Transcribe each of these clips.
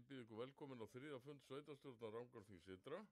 býð ykkur velkomin á þriðja fund sveitarstjórnar Rangárþings Ytra.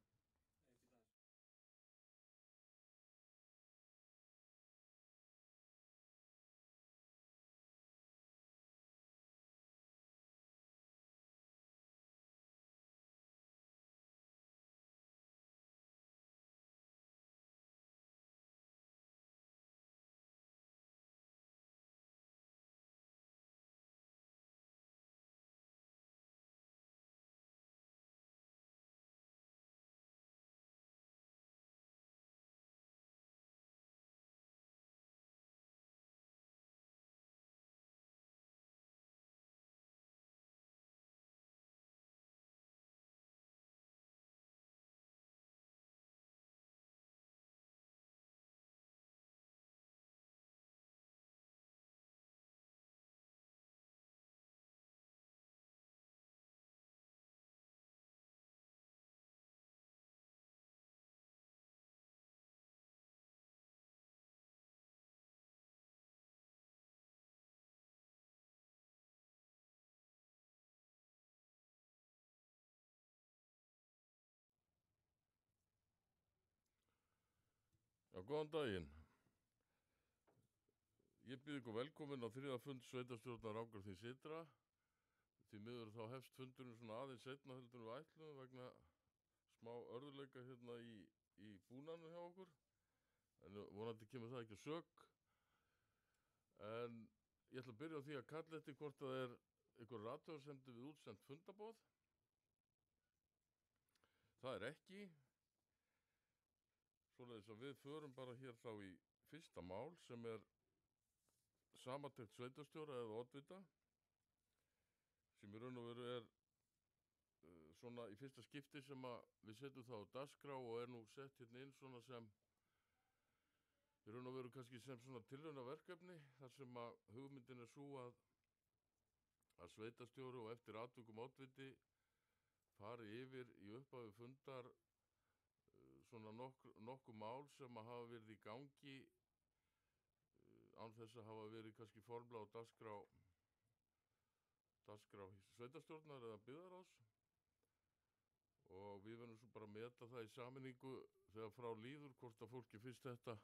Já, góðan daginn. Ég býð ykkur velkomin á þriðja fund sveitarstjórnar Rangárþings Ytra. Því miður þá hefst fundurinn svona aðeins seinna heldur en við ætlum vegna smá örðuleika hérna í búnanum hjá okkur. En vonandi kemur það ekki að sök. En ég ætla að byrja á því að kalla eftir hvort það er einhver athugasemdir við útsent fundaboð. Það er ekki. Svoleiðis að við förum bara hér þá í fyrsta mál sem er samantekt sveitarstjóra eða oddvita, sem í raun og veru er svona í fyrsta skipti sem að við setjum það á dagskrá og er nú sett hérna inn svona sem í raun og veru kannski sem svona tilraunaverkefni, þar sem að hugmyndin er sú að sveitarstjóri og eftir atvikum oddviti fari yfir í upphafi fundar svona nokkuð mál sem að hafa verið í gangi án þess að hafa verið kannski formlega á dagskrá sveitarstjórnar eða byggðarráðs, og við verðum svo bara að meta það í sameiningu þegar frá líður hvort að fólki finnst þetta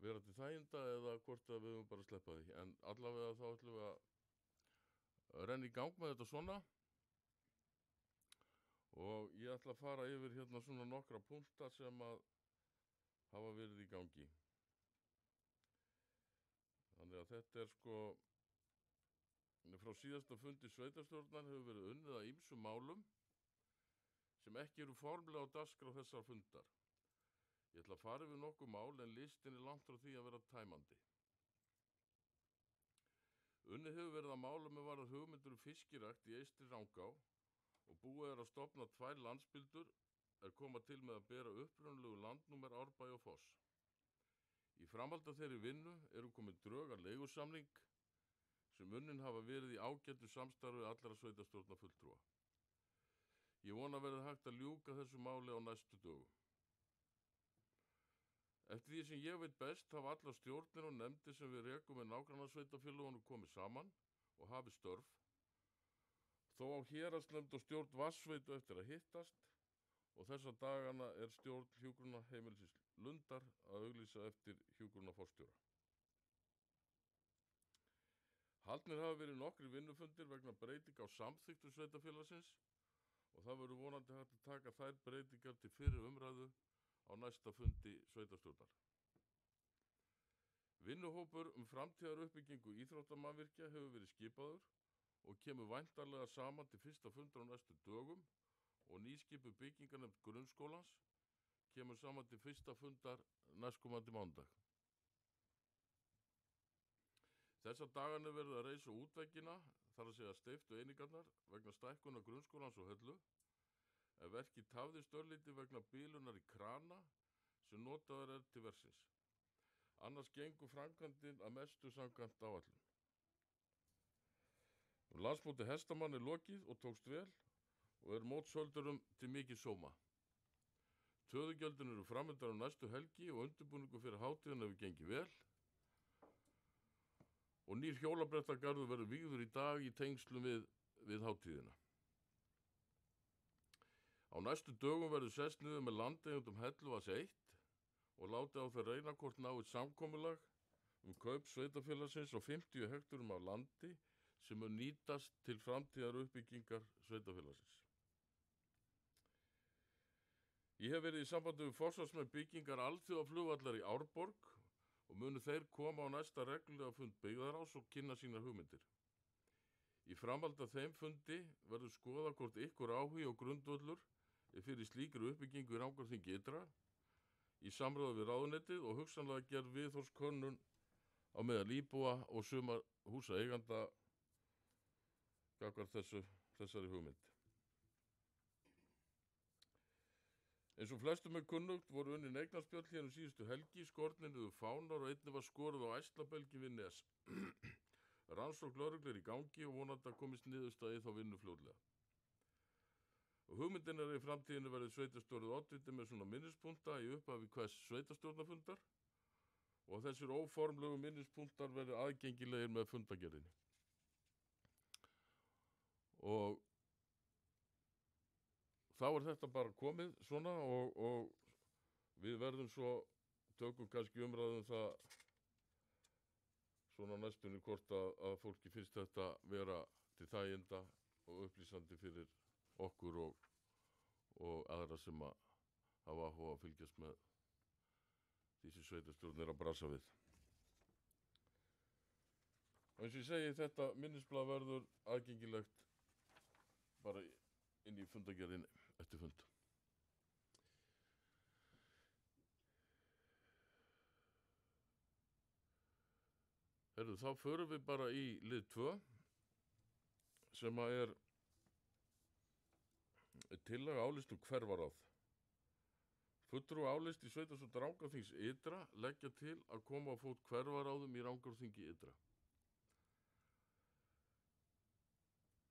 vera til þæginda eða hvort að við höfum bara að sleppa því. En allavega þá ætlum við að renna í gang með þetta svona. Og ég ætla að fara yfir hérna svona nokkra punkta sem að hafa verið í gangi. Þannig að þetta er sko, frá síðasta fundi sveitarstjórnar hefur verið unnið að ýmsum málum sem ekki eru formlega á dagskrá þessar fundar. Ég ætla að fara yfir nokkuð mál en listin er langt frá því að vera tæmandi. Unnið hefur verið að málum með varðar hugmyndur fiskirækt í Eystri Rangá, og búið er að stofna 2 landspildur er koma til með að bera upprunalegu landnúmer Árbæ og Foss. Í framhaldi af þeirri vinnu eru komin drög að leigusamning sem unnin hafa verið í ágætu samstarfi allra sveitarstjórnarfulltrúa. Ég vona að verði hægt að ljúka þessu máli á næstu dögum. Eftir því sem ég veit best hafa allar stjórnir og nefndir sem við rekum með nágrannasveitarfélögunum komið saman og hafi störf. Þó á héraðsnefnd og stjórn Vatnsveitu eftir að hittast, og þessa dagana er stjórn hjúkrunarheimilisins Lundar að auglýsa eftir hjúkrunarforstjóra. Haldnir hafa verið nokkrir vinnufundir vegna breytinga á samþykktum sveitarfélagsins, og það verður vonandi hægt að taka þær breytingar til fyrri umræðu á næsta fundi sveitarstjórnar. Vinnuhópur framtíðar uppbyggingu íþróttamannvirkja hefur verið skipaður og kemur væntanlega saman til fyrsta fundar á næstu dögum, og nýskipuð byggingarnefnd grunnskólans kemur saman til fyrsta fundar næstkomandi mánudag. Þessa dagana verður að reisa útveggina, þar að segja steyptu einingarnar, vegna stækkunar grunnskólans og Höllu, en verkið tafðist örlítið vegna bilunar í krana sem notaður er til verksins. Annars gengur framkvæmdin að mestu samkvæmt áætlun. Landsmóti hestamann er lokið og tókst vel og er mótshöldurum til mikið sóma. Töðugjöldin eru framöndan næstu helgi og undirbúningu fyrir hátíðina hefur gengið vel. Og nýr hjólabrettagarður verður vígður í dag í tengslum við hátíðina. Á næstu dögum verður sest niður með landeigendum Helluvaðs 1 og látið á það reyna hvort náist samkomulag kaup sveitafélagsins á 50 hekturum af landi sem mun nýtast til framtíðar uppbyggingar sveitafélagsins. Ég hef verið í sambandi við forsvarsmenn byggingar alþjóðaflugvallar í Árborg og munu þeir koma á næsta reglulega fund byggðarráðs og kynna sínar hugmyndir. Í framhaldi af þeim fundi verður skoða hvort ykkur áhugi og grundvöllur er fyrir slíkri uppbyggingu í Rangárþingi ytra í samráði við ráðuneytið og hugsanlega gerð viðhorfskönnun á meðal íbúa og sumar húsaeiganda gagnvart þessari hugmynd. Eins og flestum er kunnugt voru unnin eignarspjöll hér síðustu helgi, skornir niður fánar og einnig var skorið á æslabelgi við Nes. Rannsókn lögreglu er í gangi og vonandi að komist niðurstaða í þá vinnu fljótlega. Og hugmyndin er í framtíðinu verið sveitarstjórið oddviti með svona minnispunkta í upphafi hvers sveitarstjórnarfundar og þessir óformlegu minnispunktar verið aðgengilegir með fundagerðinni. Og þá er þetta bara komið svona og við verðum svo, tökum kannski umræðum það svona næstunni hvort að fólki finnst þetta vera til þæginda og upplýsandi fyrir okkur og aðra sem að hafa áhuga að fylgjast með því sem sveitarstjórn er að brasa við. Og eins og ég segi, þetta minnisblað verður aðgengilegt bara inn í fundagerðinni eftir fund. Herðu, þá förum við bara í lið 2 sem að er tillaga álist hverfaráð. Fulltrúi álist í sveitarstjórn Rangárþings ytra leggja til að koma á fót hverfaráðum í Rangárþingi ytra.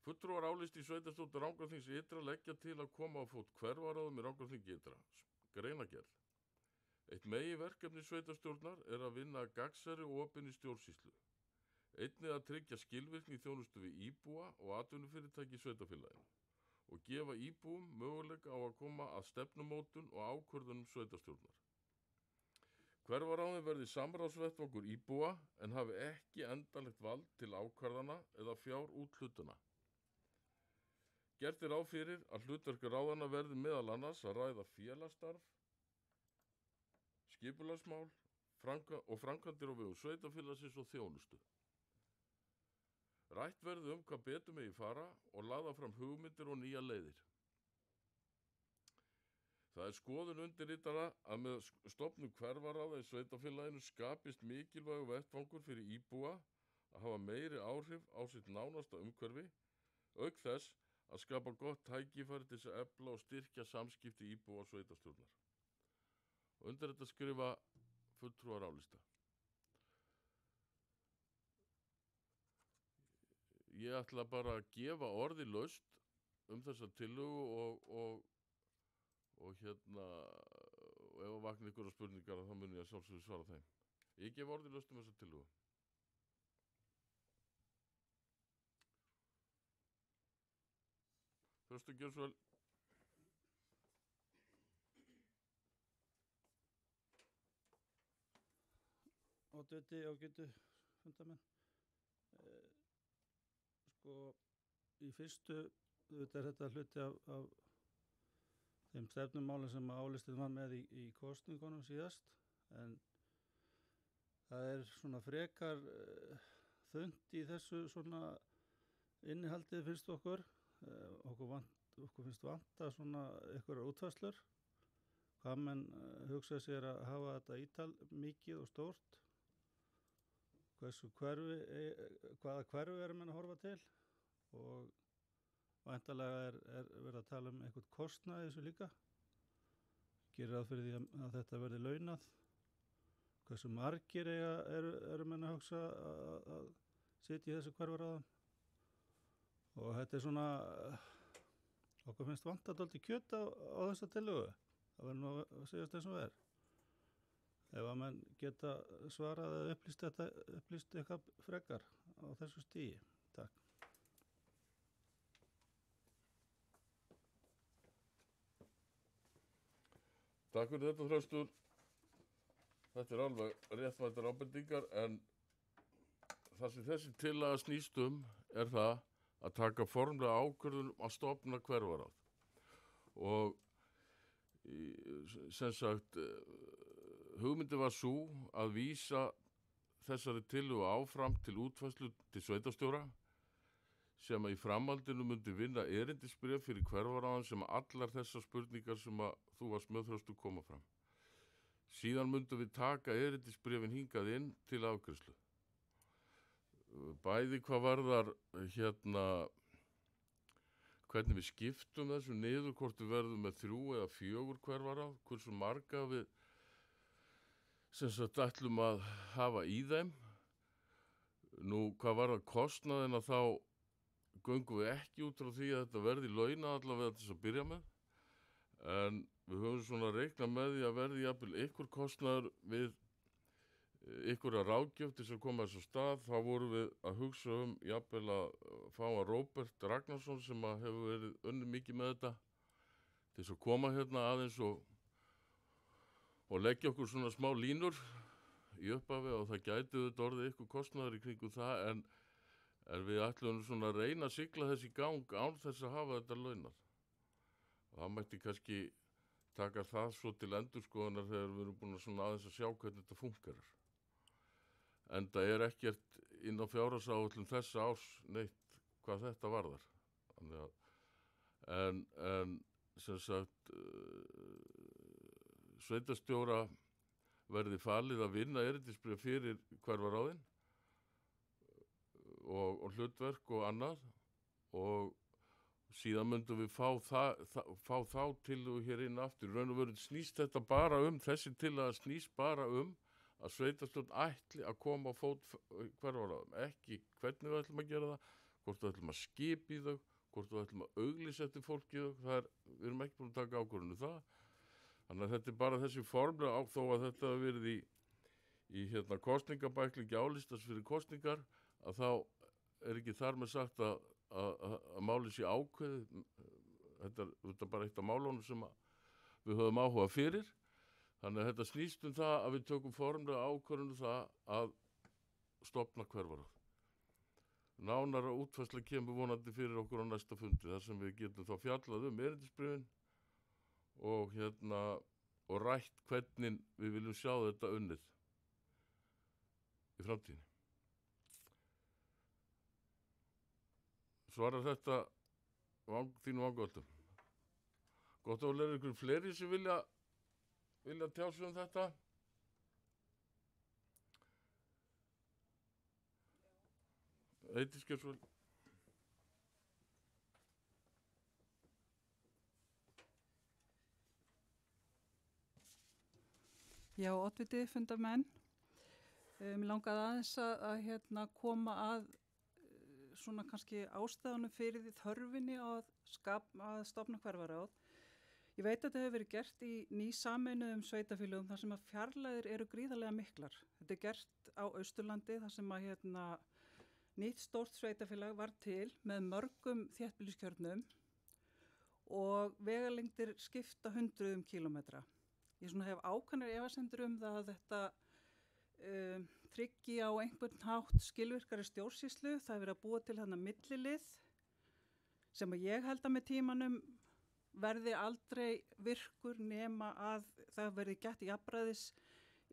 Fulltrúar álist í sveitarstjórn Rangárþings ytra leggja til að koma á fót hverfaráðum í Rangárþingi ytra. Greinargerð. Eitt meginverkefni sveitarstjórnar er að vinna að gagnsærri og opinni stjórnsýslu. Einnig að tryggja skilvirkni í þjónustu við íbúa og atvinnufyrirtæki í sveitarfélaginu og gefa íbúum möguleika á að koma að stefnumótun og ákvörðunum sveitarstjórnar. Hverfaráðin verði samráðsvettvangur íbúa en hafi ekki endanlegt vald til ákvarðana eða fjárúthlutana. Gert er ráð fyrir að hlutverk ráðanna verði meðal annars að ræða félagsstarf, skipulagsmál og framkvæmdir á vegum sveitarfélagsins og þjónustu. Rætt verði hvað betur megi fara og laða fram hugmyndir og nýja leiðir. Það er skoðun undirritara að með stofnun hverfaráða í sveitarfélaginu skapist mikilvægur vettvangur fyrir íbúa að hafa meiri áhrif á sitt nánasta umhverfi, auk þess að skapa gott tækifæri til þess að efla og styrkja samskipti íbúa og sveitarstjórnar. Og undir þetta skrifa fulltrúar álista. Ég ætla bara að gefa orði laust þessa tillögu og hérna, og ef að vakna ykkur á spurningar þá mun ég að sjálfsögðu svara þeim. Ég gef orði laust þessa tillögu. Þröstu, gjör svo vel. Oddviti ágætu fundamenn. Í fyrstu er þetta hluti af þeim stefnumálum sem álistið var með í kosningunum síðast, en það er svona frekar þunnt í þessu svona innihaldið finnst okkur. Okkur finnst vanta svona einhverjar útfærslur. Hvað menn hugsa sér að hafa þetta ítal mikið og stórt. Hvaða hverfi erum menn að horfa til og væntanlega er verið að tala um einhvern kostnað í þessu líka. Gerir ráð fyrir því að þetta verði launað. Hversu margir eru menn að hugsa að sitja í þessu hverfaráðum. Og þetta er svona, okkur finnst vanta dálítið kjöt á þessa tillögu. Það verður nú að segjast eins og er. Ef að menn geta svarað eða upplýst eitthvað frekar á þessu stigi. Takk. Takk fyrir þetta, Þröstur. Þetta alveg réttmætar ábendingar, en það sem þessi tillaga snýst það að taka formlega ákvörðun að stofna hverfaráð. Og sem sagt, hugmyndi var sú að vísa þessari tillögu áfram til útfærslu til sveitarstjóra, sem að í framhaldinu myndi vinna erindisbréf fyrir hverfaráðan sem allar þessar spurningar sem að þú varst með, Þröstur, koma fram. Síðan myndum við taka erindisbréfin hingað inn til afgreiðslu. Bæði hvað varðar hvernig við skiptum þessu niður, hvort við verðum með 3 eða 4 hverfaráð, hversu marga við sem sagt ætlum að hafa í þeim. Nú, hvað varðar kostnaðina, þá göngum við ekki út frá því að þetta verði launað allavega til þess að byrja með, en við höfum svona reiknað með því að verði jafnvel ykkur kostnaður við ykkurra ráðgjöf til þess að koma þess á stað. Þá vorum við að hugsa jafnvel að fá að Róbert Ragnarsson, sem að hefur verið unnið mikið með þetta, til þess að koma hérna aðeins og leggja okkur svona smá línur í upphafi, og það gæti þetta orðið ykkur kostnaður í kringum það, en við ætlum svona að reyna að sigla þess í gang án þess að hafa þetta launað. Og það mætti kannski taka það svo til endurskoðunar þegar við erum búin að svona aðeins að sjá hvernig þetta fungerar. Enda ekkert inn á fjárhagsáætlun þessa árs neitt hvað þetta varðar. En sem sagt, sveitarstjóra verði falið að vinna erindisbréf fyrir hverfaráðin og hlutverk og annað, og síðan myndum við fá þá tillögu hér inn aftur. Raun og veru snýst þetta bara þessi tillaga snýst bara að sveitarstjórn ætli að koma á fót hverfaráðum, ekki hvernig við ætlum að gera það, hvort við ætlum að skipa í þau, hvort við ætlum að auglýsa eftir fólki í þau, við erum ekki búin að taka ákvörðun það. Þannig að þetta bara þessi formlega, þó að þetta hafi verið í kosningabæklingi álistast fyrir kosningar, að þá ekki þar með sagt að málið sé ákveðið. Þetta er bara eitt af málunum sem við höfum áhuga fyrir. Þannig að þetta snýst það að við tökum formlega ákvörðun það að stofna hverfaráð. Nánara útfærsla kemur vonandi fyrir okkur á næsta fundi, þar sem við getum þá fjallað erindisbréfin og rætt hvernig við viljum sjá þetta unnið í framtíðinni. Svarar þetta þínu vangöldum? Gott, og er ykkur fleiri sem vilja tjá sig þetta? Eydís Geirsson. Já, oddviti fundarmenn. Mér langaði aðeins að koma að svona kannski ástæðunum fyrir því þörfinni að stofna hverfaráð. Ég veit að þetta hefur verið gert í nýsameinuðum sveitarfélögum þar sem að fjarlægðir eru gríðarlega miklar. Þetta er gert á Austurlandi þar sem að nýtt stórt sveitarfélag var til með mörgum þéttbýliskjörnum og vegalengdir skipta hundruðum kílómetra. Ég hef ákveðnar efasemdir það að þetta tryggi á einhvern hátt skilvirkari stjórnsýslu. Það er verið að búa til þarna millilið sem að ég held að með tímanum verði aldrei virkur nema að það verði gætt jafnræðis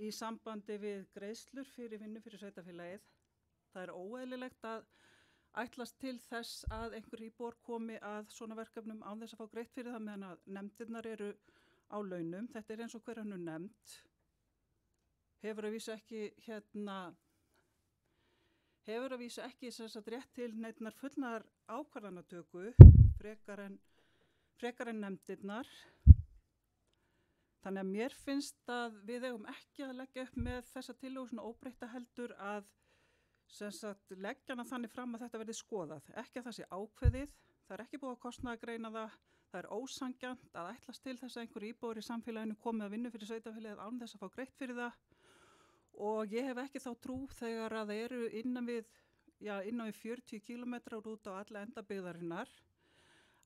í sambandi við greiðslur fyrir vinnu fyrir sveitarfélagið. Það er óeðlilegt að ætlast til þess að einhver íbúar komi að svona verkefnum án þess að fá greitt fyrir það meðan að nefndirnar eru á launum. Þetta er eins og hver önnur nefnd. Hefur að vísu ekki rétt til neinnar fullnaðar ákvarðanatöku frekar en nefndirnar. Þannig að mér finnst að við eigum ekki að leggja upp með þessa tillögu svona óbreytta heldur að leggja hana þannig fram að þetta verði skoðað. Ekki að það sé ákveðið, það er ekki búið að kostnaðargreina það. Það er ósanngjarnt að ætlast til þess að einhver íbúar í samfélaginu komi að vinna fyrir sveitarfélagið án þess að fá greitt fyrir það. Og ég hef ekki þá trú þegar að það eru innan við 40 kílómetrar út á alla enda byggðarinnar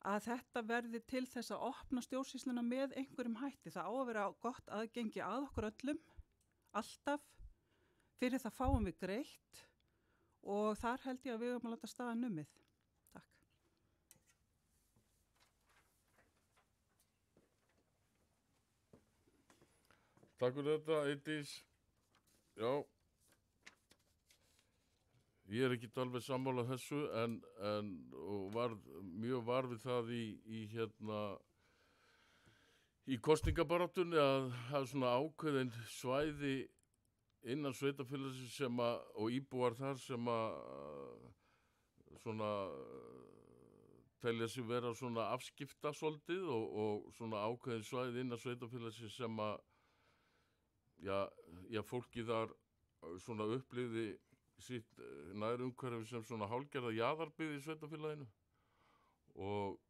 að þetta verði til þess að opna stjórnsýsluna með einhverjum hætti. Það á að vera gott aðgengi að okkur öllum, alltaf, fyrir það fáum við greitt og þar held ég að við höfum að láta staðan numið. Takk. Takk fyrir þetta, Eydís. Já, ég er ekki alveg sammála þessu og var mjög var við það í kosningabaráttunni að hafa svona ákveðin svæði innan sveitarfélagsins og íbúar þar sem svona telja sig vera svona afskipta svolítið og svona ákveðin svæði innan sveitarfélagsins sem fólki þar svona upplifði sitt nærumhverfi sem svona hálfgerða jaðarbyggð í sveitarfélaginu og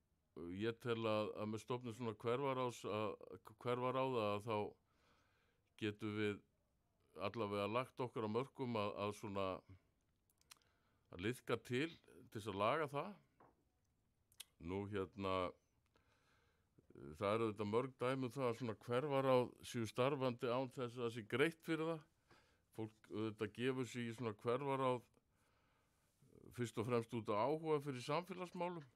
ég tel að með stofnun svona hverfaráða að þá getum við allavega lagt okkar á mörkum að svona að liðka til þess að laga það. Nú það eru þetta mörg dæmi það að svona hverfaráð séu starfandi án þess að það sé greitt fyrir það. Fólk auðvitað gefur sig í svona hverfaráð fyrst og fremst út af áhuga fyrir samfélagsmálum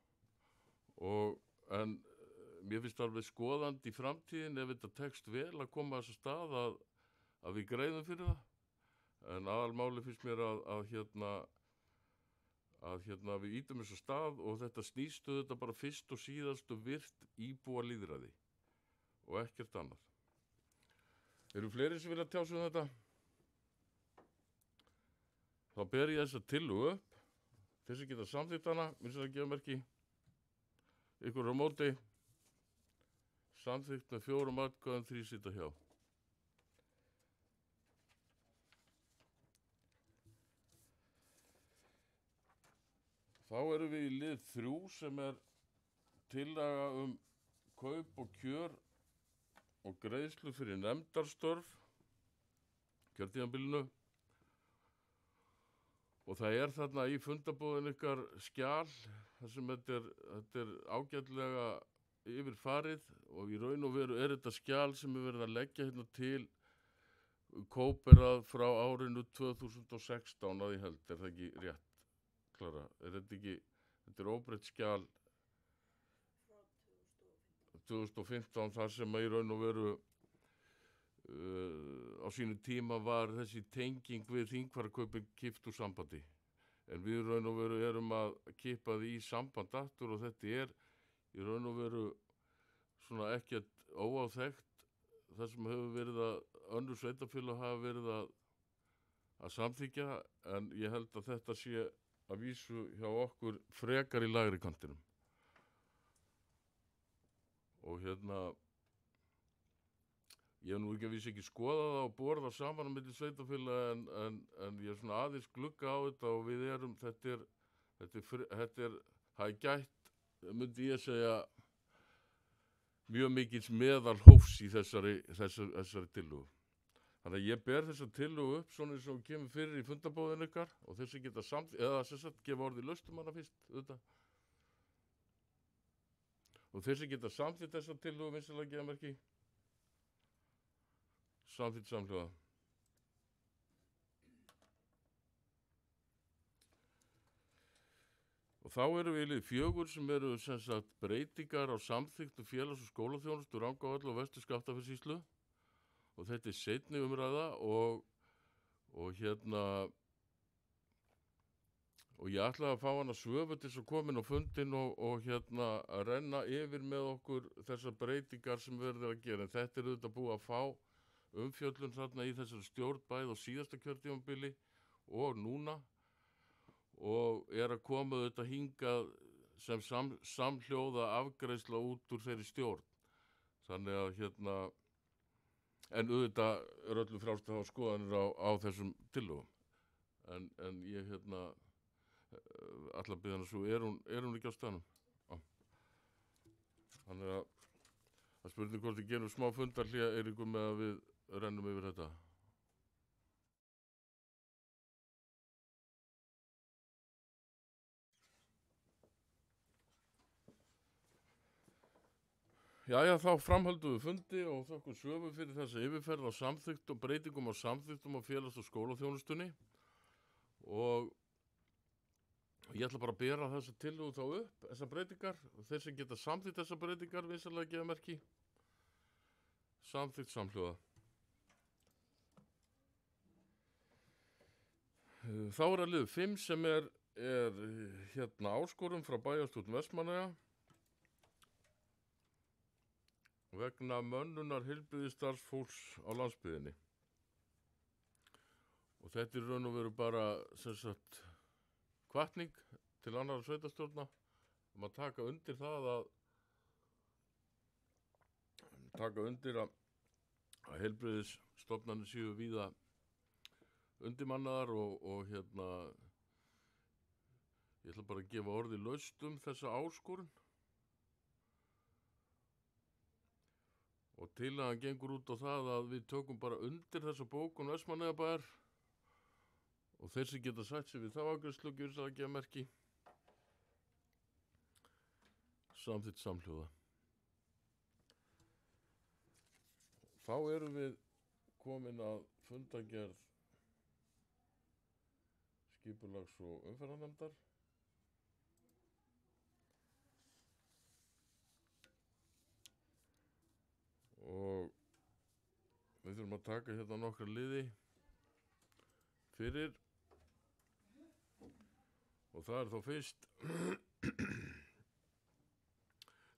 en mér finnst alveg skoðandi í framtíðin ef þetta tekst vel að koma þess að stað að við greiðum fyrir það en aðalmáli finnst mér að við ýtum þess að stað og þetta snýst þetta bara fyrst og síðast virt íbúa lýðræði og ekkert annað. Eru fleiri sem vilja tjá sig um þetta? Þá ber ég þessa tillögu upp. Þeir sem geta samþykkt hana, minnst að gefa merki. Ykkur á móti. Samþykkt með 4 atkvæðum, 3 sitja hjá. Þá erum við í lið 3 sem tillaga kaup og kjör og greiðslu fyrir nefndarstörf kjörtímabilinu. Og það þarna í fundabúðin ykkar skjal, þar sem þetta ágætlega yfirfarið og í raun og veru þetta skjal sem verið að leggja hérna til kóperað frá árinu 2016 að ég held, það ekki rétt, Klara? Þetta óbreytt skjal 2015 þar sem í raun og veru á sínu tíma var þessi tenging við þingfararkaupin kippt úr sambandi. En við raun og veru erum að kippa því í samband aftur og þetta í raun og veru svona ekkert óáþekkt það sem hefur verið að önnur sveitarfélög hafa verið að samþykkja en ég held að þetta sé að vísu hjá okkur frekar í lægri kantinum. Og ég hef nú ekki að vísa ekki skoða það og borða saman á milli sveitarfélaga en ég svona aðeins glugga á þetta og við það gætt, myndi ég segja, mjög mikils meðalhófs í þessari tillögu. Þannig að ég ber þessa tillögu upp svona eins og kemur fyrir í fundabóðin ykkar og þessi geta eða sem sagt gefa orðið laust hana fyrst, auðvitað. Og þessi geta samþykkt þessa tillögu vinsamlega gefa merki. Samþykkt samhljóða. Og þá erum við í lið 4 sem eru sem sagt breytingar á samþykktu félags- og skólaþjónustu Rangárvalla og Vestur-Skaftafellssýslu og þetta seinni umræða og ég ætlaði að fá hana Svövu til að koma inn á fundinn og að renna yfir með okkur þessar breytingar sem verður að gera. En þetta auðvitað búið að fá umfjöllun þarna í þessari stjórn bæði á síðasta kjörtímabili og núna og að koma auðvitað hingað sem samhljóða afgreiðsla út úr þeirri stjórn. Þannig að en auðvitað öllum frjálst að hafa skoðanir á þessum tillögum. En ég ætla að biðja hana svo, hún ekki á staðnum? Já. Þannig að það spurning hvort ég gerum smá fundarhlé, Eiríkur, með að við rennum yfir þetta. Jæja, þá framhöldum við fundi og þökkum Svövu fyrir þessa yfirferð á samþykktum, breytingum á samþykktum á félags- og skólaþjónustunni og ég ætla bara að bera þessa tillögu þá upp, þessar breytingar, og þeir sem geta samþykkt þessar breytingar, vinsamlega gefa merki, samþykkt samhljóða. Þá er að liður 5 sem er áskorun frá bæjarstjórn Vestmannaeyja vegna mönnunar heilbrigðisstarfsfólks á landsbyggðinni. Og þetta er raun og veru bara hvatning til annarra sveitarstjórna að taka undir það að heilbrigðisstofnanir séu víða undirmannaðar og ég ætla bara að gefa orði laust þessa áskorun. Og tillagan gengur út á það að við tökum bara undir þessa bókun Vestmannaeyjabæjar og þeir sem geta sætt sig við þá afgreiðslu gjörðu það að gefa merki. Samþykkt samhljóða. Þá erum við komin að fundargerð skipulags- og umferðarnefndar. Og við þurfum að taka hérna nokkra liði fyrir og það er þá fyrst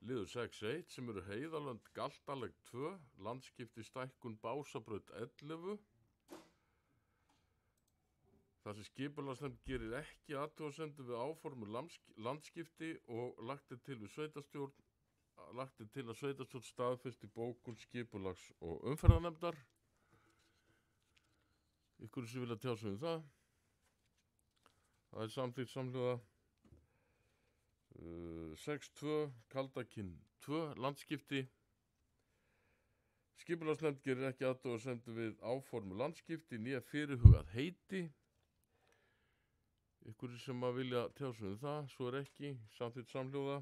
liður 6.1 sem eru Heiðalönd Galtalegg 2, landskipti stækkun Básabraut 11. Þar sem skipulagsnefnd gerir ekki athugasemdir við áformu landskipti og lagt er til að sveitarstjórn staðfesti bókun skipulags- og umferðarnefndar. Ykkur sem vilja tjá sig það. Það er samþykkt samhljóða. 6.2 Kaldakinn 2 landskipti. Skipulagsnefnd gerir ekki athugasemdir við áformu landskipti né fyrirhugað heiti. Ykkur sem að vilja tjá sig það, svo er ekki, samþykkt samhljóða.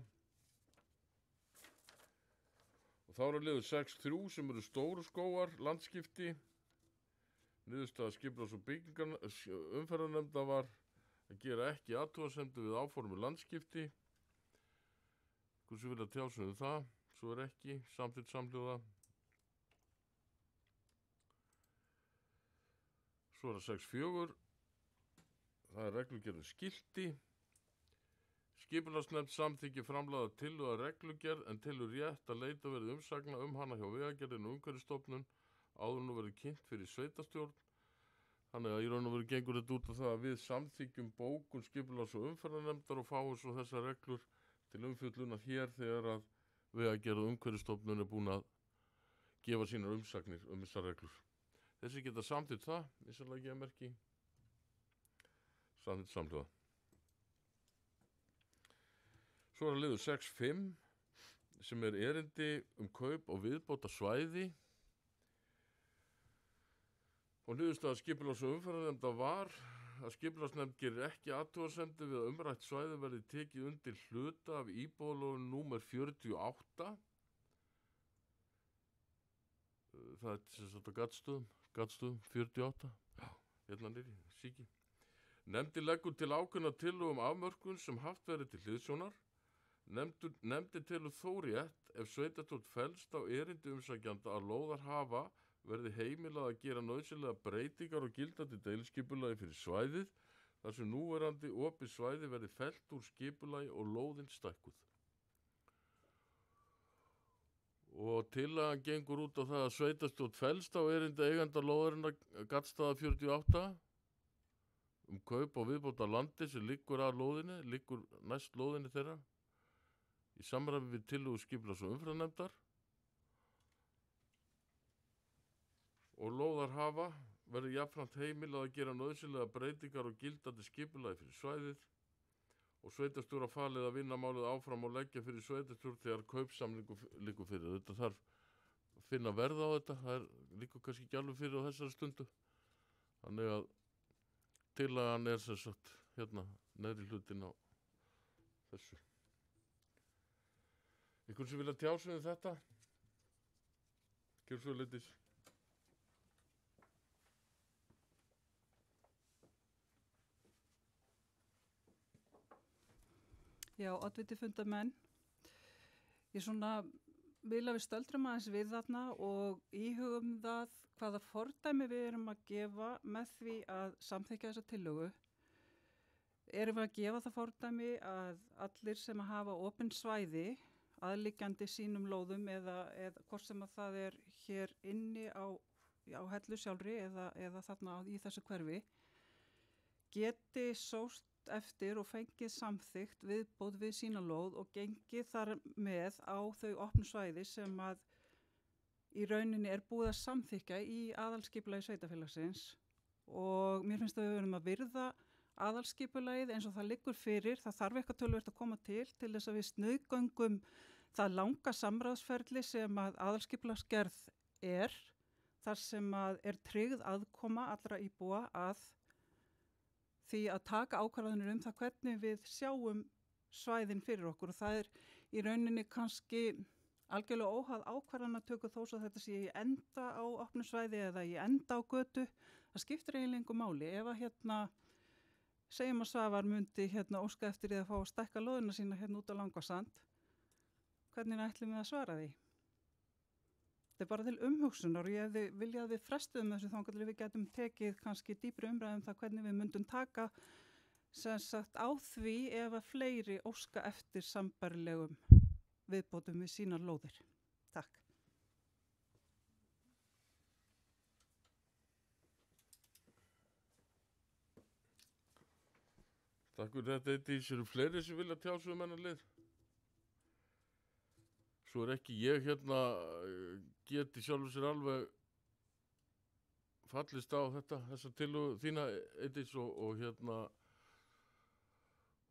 Og þá er að liður 6.3 sem eru Stóru skógar landskipti. Niðurstaða skipulags- og umferðarnefnda var að gera ekki athugasemdir við áformu landskipti. Ykkur sem vilja tjá sig það, svo er ekki, samþykkt samhljóða. Svo er það 6.4. Það er reglugerð skilti. Skipulagsnefnd samþykki framlagða tillögu að reglugerð en telur rétt að leita verði umsagna hana hjá Vegagerðinni og Umhverfisstofnun áður nú verði kynnt fyrir sveitarstjórn. Þannig að í raun og veru gengur þetta út á það að við samþykjum bókun skipulags- og umferðarnefndar og fáum svo þessar reglur til umfjöllunar hér þegar að Vegagerð og Umhverfisstofnun er búin að gefa sínar umsagnir þessar reglur. Þessi geta samþykkt það, vissulega gefa merki. Samþykkt samhljóða. Svo er að liður 6.5 sem er erindi kaup og viðbóta svæði. Og niðurstaða skipulags- og umferðarnefnda var að skipulagsnefnd gerir ekki athugasemdir við að umrætt svæði verði tekið undir hluta af íbúðalögum númer 48. Það er sem sagt á Gatsstöðum 48. Já, hérna nýri, síki. Nefndin leggur til ákveðna tillögu afmörkun sem haft verið til hliðsjónar. Nefndin telur þó rétt ef sveitarstjórn fellst á erindi umsækjanda að lóðarhafa verði heimilað að gera nauðsynlega breytingar og gildandi deiliskipulagi fyrir svæðið þar sem núverandi opið svæði verði fellt úr skipulagi og lóðin stækkuð. Og tillagan gengur út á það að sveitarstjórn fellst á erindi eiganda lóðarinnar Gaddstaða 48 kaup og viðbóta landi sem liggur næst lóðinni þeirra í samræmi við tillögu skipulags- og umferðarnefndar og lóðarhafa verði jafnframt heimilað að gera nauðsynlega breytingar og gildandi skipulagi fyrir svæðið og sveitarstjóra falið að vinna málið áfram og leggja fyrir sveitarstjórn þegar kaupsamningu liggur fyrir. Þetta þarf að finna verð á þetta, það er líka kannski ekki alveg fyrir á þessari stundu. Þannig að tillagan er sem sagt hérna neðri hlutin á þessu. Ykkur sem vilja tjá sig um þetta? kjörsvöldis. Já, oddviti fundamenn. Ég svona vil að við stöldrum aðeins við þarna og íhugum það hvaða fordæmi við erum að gefa með því að samþykkja þessa tillögu. Erum við að gefa það fordæmi að allir sem að hafa opin svæði aðliggjandi sínum lóðum eða hvort sem að það er hér inni á Hellu sjálfri eða þarna í þessu hverfi geti sóst eftir og fengið samþykkt viðbót við sína lóð og gengið þar með á þau opnu svæði sem að í rauninni er búið að samþykja í aðalskipulagi sveitarfélagsins og mér finnst að við verðum að virða aðalskipulagið eins og það liggur fyrir, það þarf eitthvað töluvert að koma til þess að við sniðgöngum það langa samráðsferli sem að aðalskipulagsgerð er, þar sem að er tryggð aðkoma allra íbúa að því að taka ákvarðanir það hvernig við sjáum svæðin fyrir okkur og það er í rauninni kannski algjörlega óháð ákvarðanatöku þó svo þetta sé í enda á opnu svæði eða í enda á götu, það skiptir eiginlega engu máli. Ef að segjum að Svavar myndi óska eftir því að fá að stækka lóðina sína út á Langasand, hvernig ætlum við að svara því? Þetta er bara til umhugsunar og ég hefði viljað að við frestuðum þessu þangað til við getum tekið kannski dýpri umræðum það hvernig við myndum taka sem sagt á því ef að fleiri óska eftir sambærilegum viðbótum við sínar lóðir. Takk. Takk fyrir þetta, Eydís. Eru fleiri sem vilja tjá sig hennar lið? Svo er ekki ég geti sjálfur sér alveg fallist á þessa tillögu þína, Eydís, og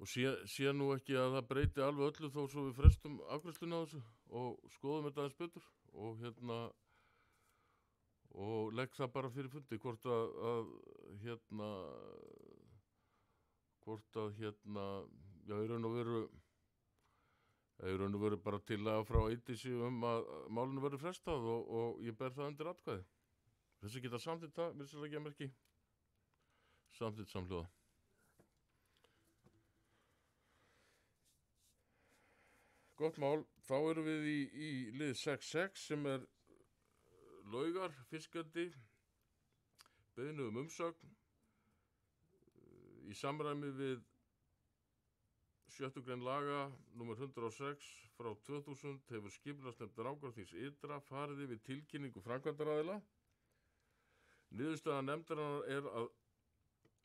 sé nú ekki að það breyti alveg öllu þó svo við frestum afgreiðsluna á þessu og skoðum þetta aðeins betur og legg það bara fyrir fundi hvort já, í raun og veru bara tillaga frá Eydísi að málinu verður frestað og ég ber það undir atkvæði. Þessi geta samþykkt það, virðislega merki, samþykkt samhljóða. Gott mál, þá erum við í lið 6.6 sem er Laugar, fiskeldi, beiðni umsögn. Í samræmi við 7. grein laga nr. 106 frá 2000 hefur skipulagsnefnd Rangárþings ytra farið yfir tilkynningu framkvæmdaraðila. Niðurstaða nefndarinnar er að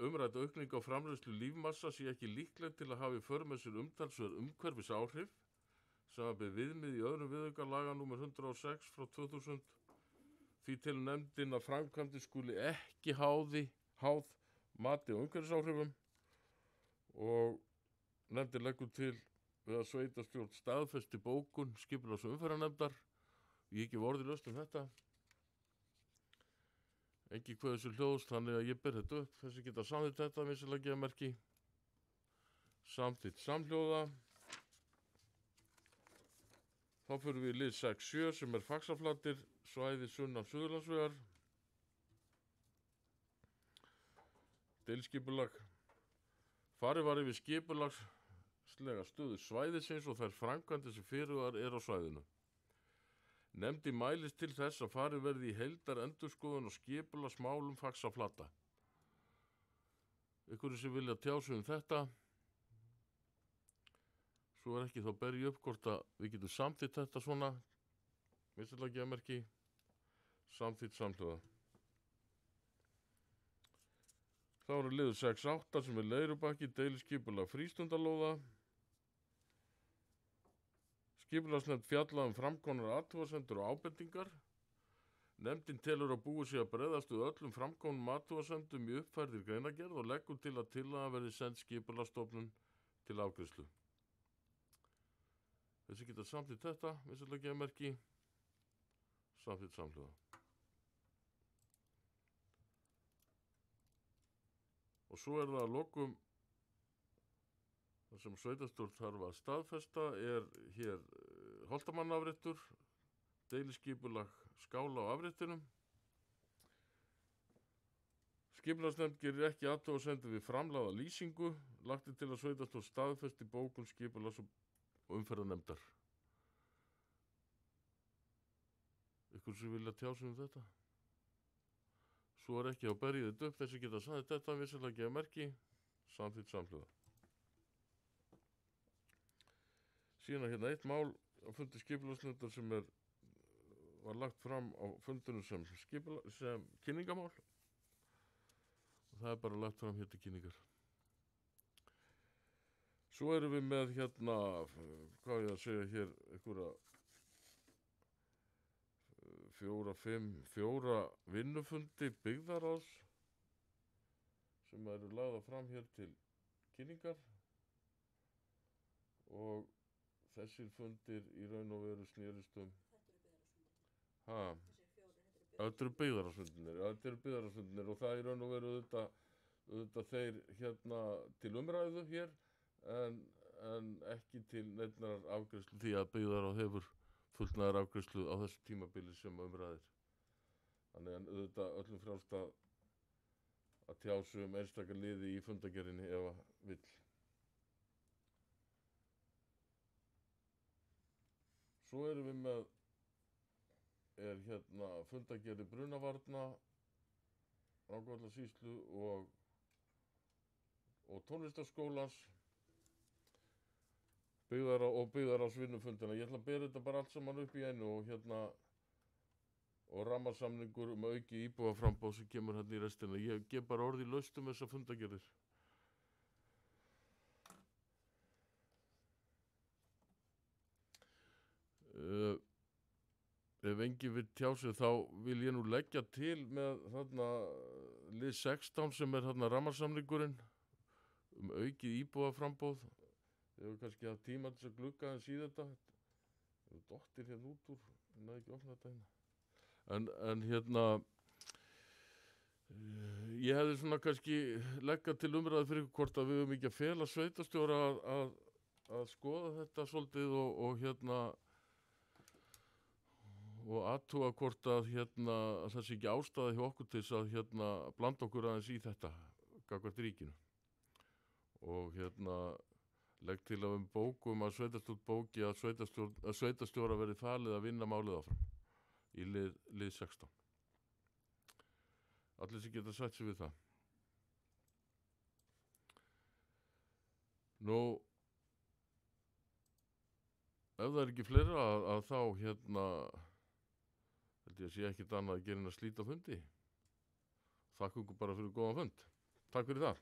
umrædd aukning á framleiðslu lífmassa sé ekki líkleg til að hafa í för með sér umtalsverð umhverfisáhrif, samanber viðmið í öðrum viðauka laga nr. 106 frá 2000. Því telur nefndin að framkvæmdir skuli ekki háð mati og umhverfisáhrifum og nefndin leggur til við að sveitarstjórn staðfesti bókun skipulags- og umferðarnefndar. Ég ekki orðið þetta. Engi kveður sér hljóðst, þannig að ég ber þetta upp. Þessi geta samþykkt þetta, vinsamlega gefa merki. Samþykkt samhljóða. Þá fyrir við í lið 6.7 sem er Faxaflatir, svæði sunnan Suðurlandsvegar. Deiliskipulag. Farið var yfir skipulagslega stöðu svæðisins og þær framkvæmdir sem fyrirhugaðar er á svæðinu. Nefndin mælist til þess að farið verði í heildarendurskoðun og skipulagsmálum Faxaflata. Einhverju sem vilja tjá sig þetta, svo er ekki þá ber ég upp hvort að við getum samþykkt þetta svona, vinsamlega gefa merki, samþykkt samhljóða. Þá eru liður 6.8 sem er Leirubakki, deiliskipulag frístundalóða. Skipulagsnefnd fjalla framkomnar athugasemdir og ábendingar. Nefndin telur að búið sé að bregðast við öllum framkomnum athugasemdum í uppfærðri greinargerð og leggur til að tillaga verði send Skipulagsstofnun til afgreiðslu. Þessi geta samþykkt þetta, vinsamlega gefa merki, samþykkt samhljóða. Og svo er það að lokum það sem sveitarstjórn þarf að staðfesta er hér Holtamannafréttur, deiliskipulag skála á afréttinum. Skipulagsnefnd gerir ekki athugasemdir við framlagða lýsingu. Lagt til að sveitarstjórn staðfesti bókun skipulags- og umferðarnefndar. Ykkur sem vilja tjá sig þetta? Svo ekki á berjið þetta upp. Þessi geta sagt þetta vissilega gefa merki. Samþykkt samhljóða. Síðan hérna eitt mál á fundi skipulagsnefndar sem var lagt fram á fundunum sem kynningamál. Og það bara lagt fram til kynningar. Svo erum við með hérna, hvað ég að segja hér, einhverja 4 vinnufundi byggðaráðs sem eru lagða fram hér til kynningar og þessir fundir í raun og veru snerist Þetta eru byggðaráðsfundirnir og það í raun og veru auðvitað þeir hérna til umræðu hér en ekki til neinnar afgreiðslu því að byggðaráð hefur fullnaðar afgreiðslu á þessu tímabili sem umræðir. Þannig að auðvitað öllum frjálst að tjá sig einstakar liði í fundagerðinni ef að vill. Svo erum við með hérna fundagerði Brunavarna, Rangárvallasýslu og tónlistarskólans og byggðaráðsvinnufundina. Ég ætla að bera þetta bara allt saman upp í einu og rammasamningur auki íbúaframboð sem kemur hérna í restina. Ég gef bara orði laust þessar fundagerðir. Ef enginn vill tjá sig þá vil ég nú leggja til með þarna lið 16 sem þarna rammasamningurinn aukið íbúaframboð. Ég hefur kannski haft tíma til að glugga aðeins í þetta. Það er dottir hérna út úr, ég næði ekki að opna þetta hérna. En hérna, ég hefði svona kannski leggja til umræðu fyrir hvort að við höfum ekki að fela sveitarstjóra að skoða þetta svolítið og hérna og athuga hvort að það sé ekki ástæða hjá okkur til þess að blanda okkur aðeins í þetta gagnvart ríkinu. Og legg til að við bókum að sveitarstjórn bóki að sveitarstjóra verði falið að vinna málið áfram í lið 16. Allir sem geta sætt sig við það. Nú, ef það ekki fleira að þá held ég að sé ekkert annað að gera en að slíta fundi. Þakka ykkur bara fyrir góðan fund. Takk fyrir það.